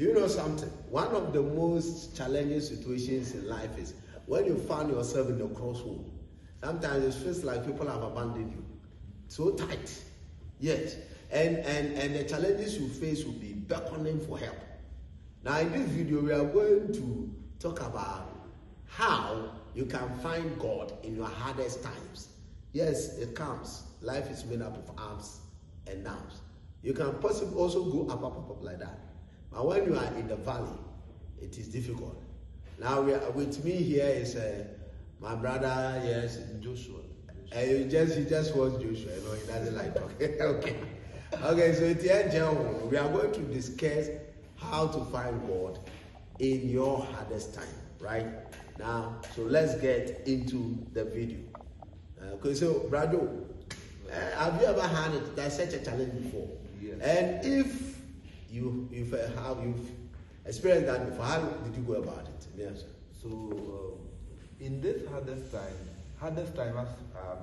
Do you know something? One of the most challenging situations in life is when you find yourself in the crossroad. Sometimes it feels like people have abandoned you. So tight. Yes. And the challenges you face will be beckoning for help. Now in this video, we are going to talk about how you can find God in your hardest times. Yes, it comes. Life is made up of ups and downs. You can possibly also go up like that. But when you are in the valley, it is difficult. Now with me here is my brother, yes, Joshua. He just wants Joshua, you know, he doesn't like talking. Okay, so at the end, we are going to discuss how to find God in your hardest time, right? Now, so let's get into the video. Okay, so Brado, have you ever had such a challenge before? Yes. And if you've experienced that before, how did you go about it? Yes. So in this hardest time, as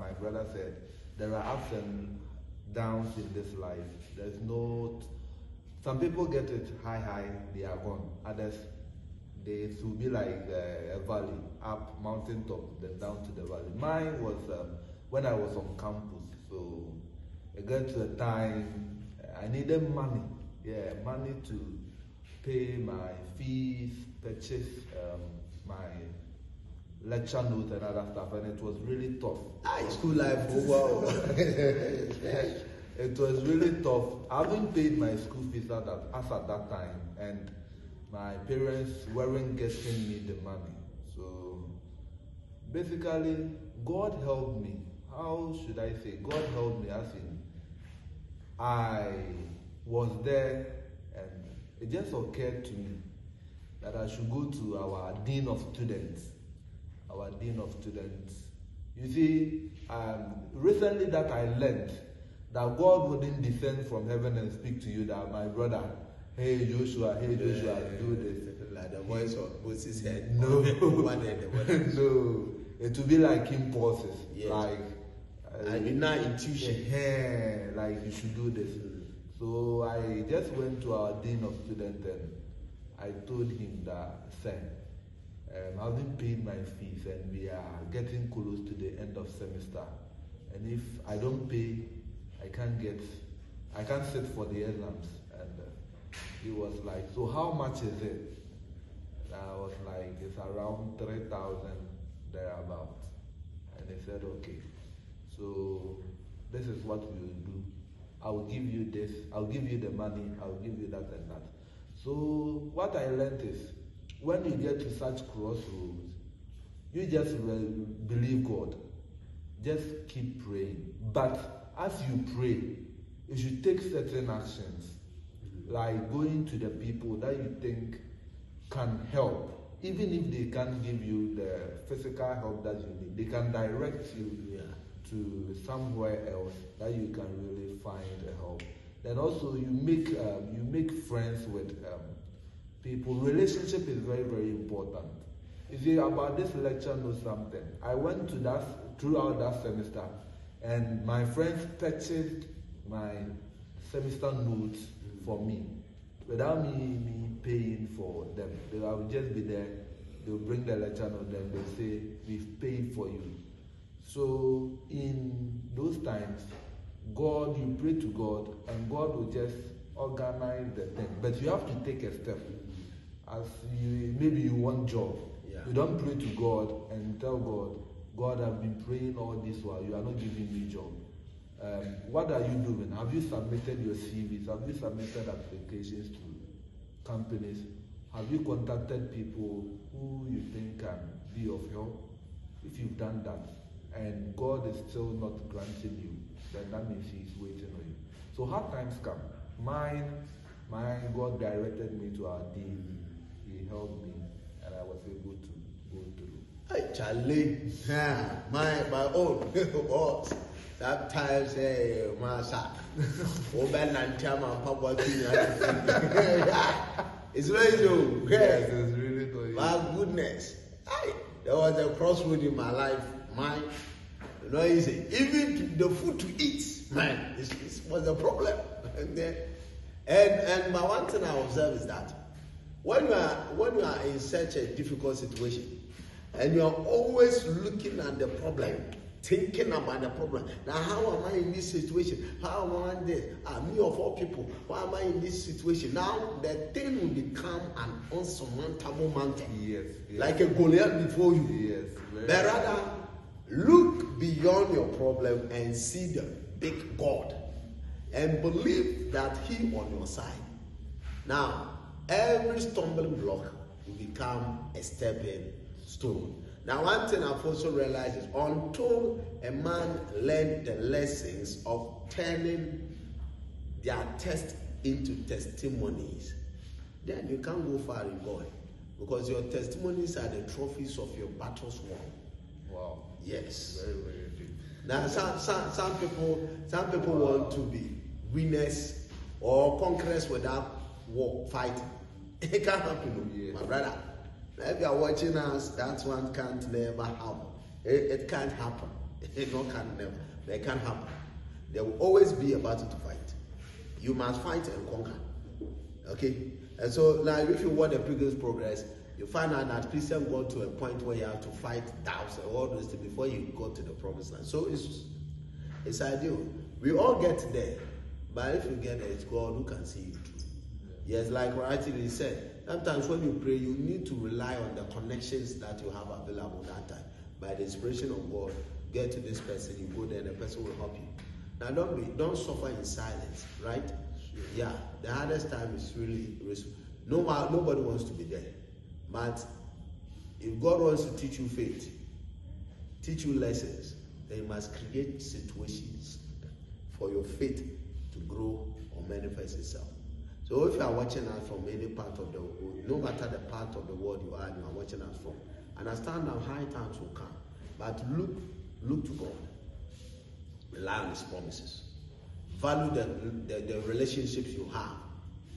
my brother said, there are ups and downs in this life. There's no. Some people get it high, they are gone. Others, it will be like a valley, up, mountain top, then down to the valley. Mine was when I was on campus. So I got to a time I needed money. Yeah, money to pay my fees, purchase my lecture notes and other stuff, and it was really tough. School life, wow. It was really tough. I haven't paid my school fees at that time, and my parents weren't getting me the money. So basically, God helped me. How should I say? God helped me, as in I was there, and it just occurred to me that I should go to our dean of students. Our dean of students. You see, recently that I learned that God wouldn't descend from heaven and speak to you that, my brother, hey Joshua, do this. Like the voice of Moses said, no, no, it will be like impulses, yes. Like inner intuition, like you should do this. So I just went to our dean of students and I told him that, sir, I haven't paid my fees and we are getting close to the end of semester. And if I don't pay, I can't sit for the exams. And he was like, so how much is it? And I was like, it's around 3,000 thereabouts. And he said, okay, so this is what we will do. I will give you this, I'll give you the money, I'll give you that and that. So what I learned is, when you get to such crossroads, you just believe God. Just keep praying. But as you pray, you should take certain actions, like going to the people that you think can help. Even if they can't give you the physical help that you need, they can direct you to somewhere else that you can really find help. Then also you make friends with people. Relationship is very, very important. You see, about this lecture knows something. I went to throughout that semester, and my friends purchased my semester notes for me without me paying for them. They will just be there. They'll bring the lecture note, then they'll say, we've paid for you. So in those times, God, you pray to God, and God will just organize the thing. But you have to take a step. As maybe you want job, you don't pray to God and tell God, God, I've been praying all this while you are not giving me job. What are you doing? Have you submitted your CVs? Have you submitted applications to companies? Have you contacted people who you think can be of help? If you've done that, and God is still not granting you, then that means He's waiting on you. So hard times come. My God directed me to our dean. He helped me, and I was able to go through. Hey, Charlie, my own boss. Sometimes, Masa, it's very low. Yes, it's really good. My goodness, there was a crossroad in my life. Mine, you know, easy. Even the food to eat, man, it was a problem. And my one thing I observe is that When you are in such a difficult situation, and you are always looking at the problem, thinking about the problem. Now, how am I in this situation? How am I in this? Me of all people, why am I in this situation? Now, the thing will become an unsurmountable mountain. Yes. Like a Goliath before you. Yes. But rather, look beyond your problem and see the big God. And believe that He on your side. Now, every stumbling block will become a stepping stone. Now, one thing I've also realized is until a man learned the lessons of turning their test into testimonies, then you can't go far in God. Because your testimonies are the trophies of your battles won. Wow. Yes. Very, very deep. Now, some people want to be winners or conquerors without fighting. It can't happen, Yeah. my brother. If you are watching us, that one can't never happen. It can't happen. It can't never. It can't happen. There will always be a battle to fight. You must fight and conquer. Okay? And so now if you want the Pilgrim's Progress, you find out that Christians go to a point where you have to fight doubts and all those things before you go to the promised land. So it's ideal. We all get there. But if you get there, it's God who can see you through. Yes, like rightly said, sometimes when you pray, you need to rely on the connections that you have available that time. By the inspiration of God, get to this person, you go there, and the person will help you. Now, don't suffer in silence, right? Yeah, the hardest time is really nobody wants to be there. But if God wants to teach you faith, teach you lessons, then you must create situations for your faith to grow or manifest itself. So if you are watching us from any part of the world, no matter the part of the world you are watching us from, understand that high times will come. But look to God. Rely on His promises. Value the relationships you have.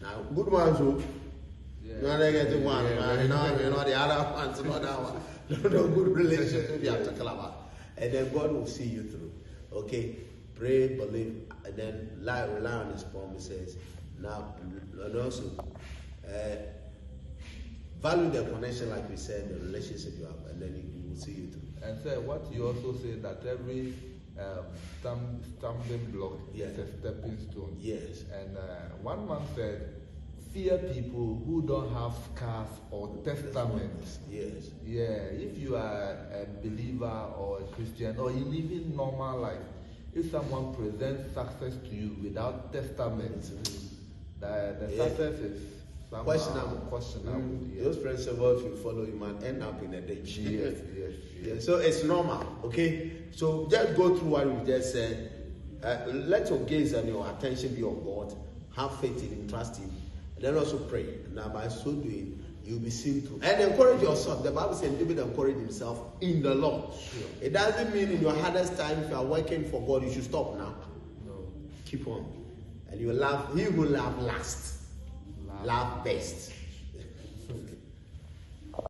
Now, good ones, not getting one, the other ones, not that one. No good relationships you have to talk about. And then God will see you through. Okay? Pray, believe, and then rely on His promises. Now, and also, value the connection, like we said, the relationship you have, and then He will see you through. And so, what you also say that every stumbling block is a stepping stone. Yes. And one man said, fear people who don't have scars or testaments. Yes. Yeah, if you are a believer or a Christian or in even normal life, if someone presents success to you without testament, the success is questionable. Yes. Those principles, if you follow, you might end up in a ditch. Yes. So it's normal, okay? So just go through what we just said. Let your gaze and your attention be on God. Have faith in Him, trust Him. And then also pray. Now by so doing, you'll be seen through. And encourage yourself. The Bible says David encouraged himself in the Lord. Sure. It doesn't mean in your hardest time, if you are working for God, you should stop now. No. Keep on. And you will laugh. He will laugh last. Laugh best.